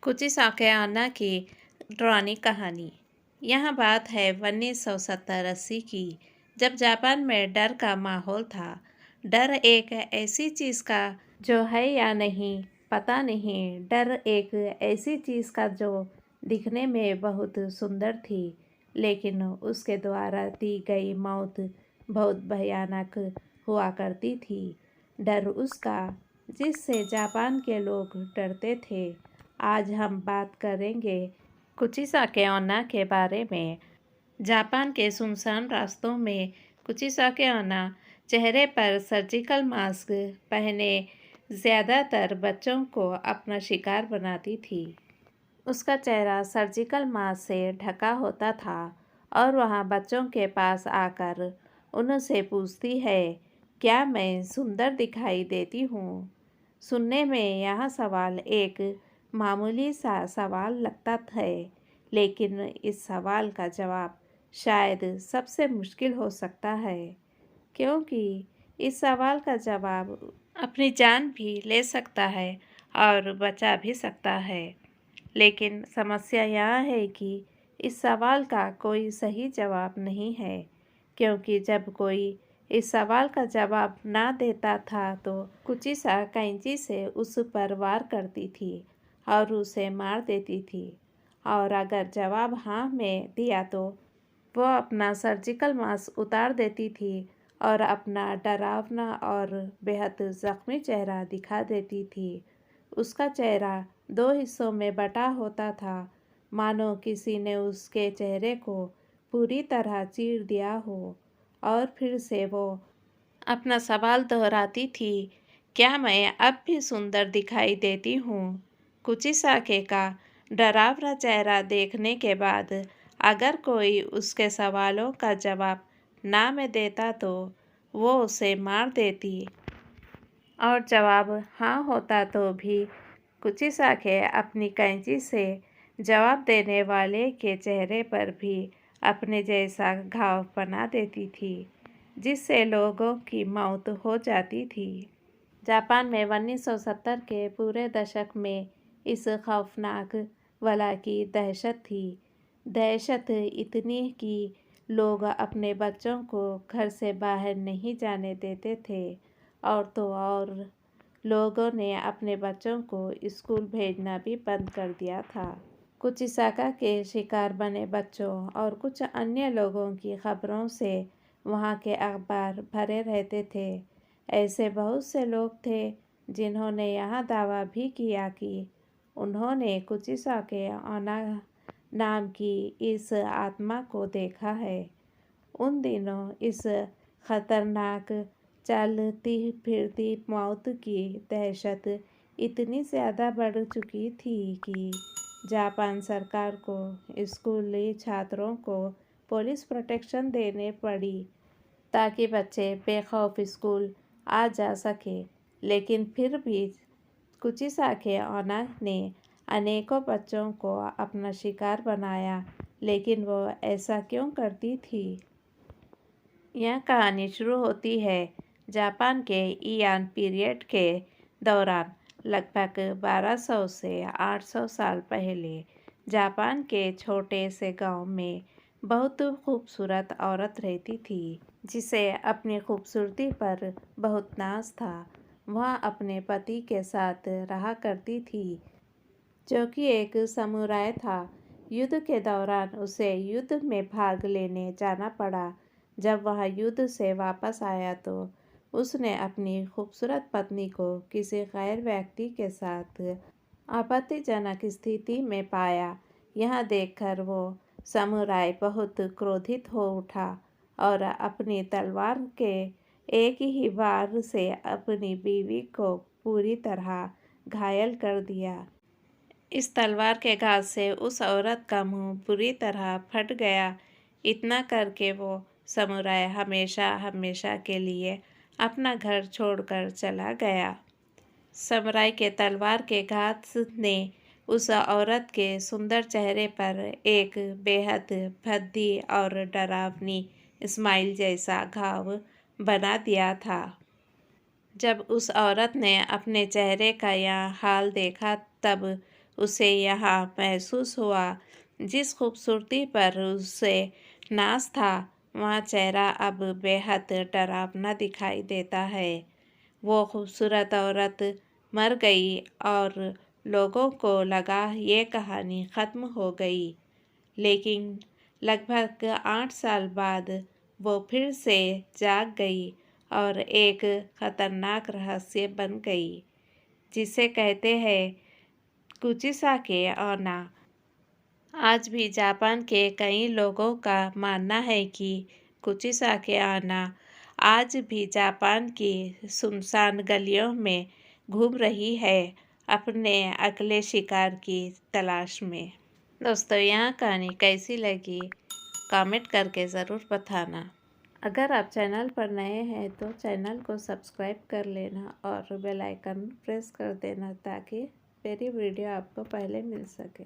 कुचिसाकेआना की ड्रानी कहानी। यहाँ बात है 1970-80 की, जब जापान में डर का माहौल था। डर एक ऐसी चीज़ का जो है या नहीं पता नहीं। डर एक ऐसी चीज़ का जो दिखने में बहुत सुंदर थी, लेकिन उसके द्वारा दी गई मौत बहुत भयानक हुआ करती थी। डर उसका जिससे जापान के लोग डरते थे। आज हम बात करेंगे कुचिसाकेआना के बारे में। जापान के सुनसान रास्तों में कुचिसाकेआना चेहरे पर सर्जिकल मास्क पहने ज़्यादातर बच्चों को अपना शिकार बनाती थी। उसका चेहरा सर्जिकल मास्क से ढका होता था और वहाँ बच्चों के पास आकर उनसे पूछती है, क्या मैं सुंदर दिखाई देती हूँ? सुनने में यह सवाल एक मामूली सा सवाल लगता है, लेकिन इस सवाल का जवाब शायद सबसे मुश्किल हो सकता है, क्योंकि इस सवाल का जवाब अपनी जान भी ले सकता है और बचा भी सकता है। लेकिन समस्या यह है कि इस सवाल का कोई सही जवाब नहीं है, क्योंकि जब कोई इस सवाल का जवाब ना देता था तो कुचिसा कैंची से उस पर वार करती थी और उसे मार देती थी। और अगर जवाब हाँ में दिया तो वह अपना सर्जिकल मास्क उतार देती थी और अपना डरावना और बेहद ज़ख्मी चेहरा दिखा देती थी। उसका चेहरा दो हिस्सों में बटा होता था, मानो किसी ने उसके चेहरे को पूरी तरह चीर दिया हो। और फिर से वो अपना सवाल दोहराती थी, क्या मैं अब भी सुंदर दिखाई देती हूँ? कुचिसाके का डरावना चेहरा देखने के बाद अगर कोई उसके सवालों का जवाब ना में देता तो वो उसे मार देती, और जवाब हाँ होता तो भी कुचिसाके अपनी कैंची से जवाब देने वाले के चेहरे पर भी अपने जैसा घाव बना देती थी, जिससे लोगों की मौत हो जाती थी। जापान में 1970 के पूरे दशक में इस खौफनाक वला की दहशत थी। दहशत इतनी कि लोग अपने बच्चों को घर से बाहर नहीं जाने देते थे, और तो और लोगों ने अपने बच्चों को स्कूल भेजना भी बंद कर दिया था। कुचिसाका के शिकार बने बच्चों और कुछ अन्य लोगों की खबरों से वहाँ के अखबार भरे रहते थे। ऐसे बहुत से लोग थे जिन्होंने यह दावा भी किया कि उन्होंने कुचिसाकेआना नाम की इस आत्मा को देखा है। उन दिनों इस खतरनाक चलती फिरती मौत की दहशत इतनी ज़्यादा बढ़ चुकी थी कि जापान सरकार को स्कूली छात्रों को पुलिस प्रोटेक्शन देने पड़ी ताकि बच्चे बेखौफ स्कूल आ जा सके। लेकिन फिर भी कुचिसाकेआना ने अनेकों बच्चों को अपना शिकार बनाया। लेकिन वो ऐसा क्यों करती थी? यह कहानी शुरू होती है जापान के इयान पीरियड के दौरान, लगभग 1200 से 800 साल पहले। जापान के छोटे से गांव में बहुत खूबसूरत औरत रहती थी, जिसे अपनी खूबसूरती पर बहुत नाज था। वह अपने पति के साथ रहा करती थी, जो कि एक समुराय था। युद्ध के दौरान उसे युद्ध में भाग लेने जाना पड़ा। जब वह युद्ध से वापस आया तो उसने अपनी खूबसूरत पत्नी को किसी गैर व्यक्ति के साथ आपत्तिजनक स्थिति में पाया। यह देखकर वो समुराय बहुत क्रोधित हो उठा और अपनी तलवार के एक ही वार से अपनी बीवी को पूरी तरह घायल कर दिया। इस तलवार के घाव से उस औरत का मुंह पूरी तरह फट गया। इतना करके वो समुराय हमेशा हमेशा के लिए अपना घर छोड़कर चला गया। समुराय के तलवार के घात ने उस औरत के सुंदर चेहरे पर एक बेहद भद्दी और डरावनी स्माइल जैसा घाव बना दिया था। जब उस औरत ने अपने चेहरे का यह हाल देखा तब उसे यहाँ महसूस हुआ। जिस खूबसूरती पर उसे नाज था, वहाँ चेहरा अब बेहद डरावना दिखाई देता है। वो खूबसूरत औरत मर गई और लोगों को लगा ये कहानी ख़त्म हो गई। लेकिन लगभग 8 साल बाद वो फिर से जाग गई और एक खतरनाक रहस्य बन गई, जिसे कहते हैं कुचिसाके ओना। आज भी जापान के कई लोगों का मानना है कि कुचिसाके ओना आज भी जापान की सुनसान गलियों में घूम रही है, अपने अगले शिकार की तलाश में। दोस्तों, यहाँ कहानी कैसी लगी कमेंट करके ज़रूर बताना। अगर आप चैनल पर नए हैं तो चैनल को सब्सक्राइब कर लेना और बेल आइकन प्रेस कर देना ताकि मेरी वीडियो आपको पहले मिल सके।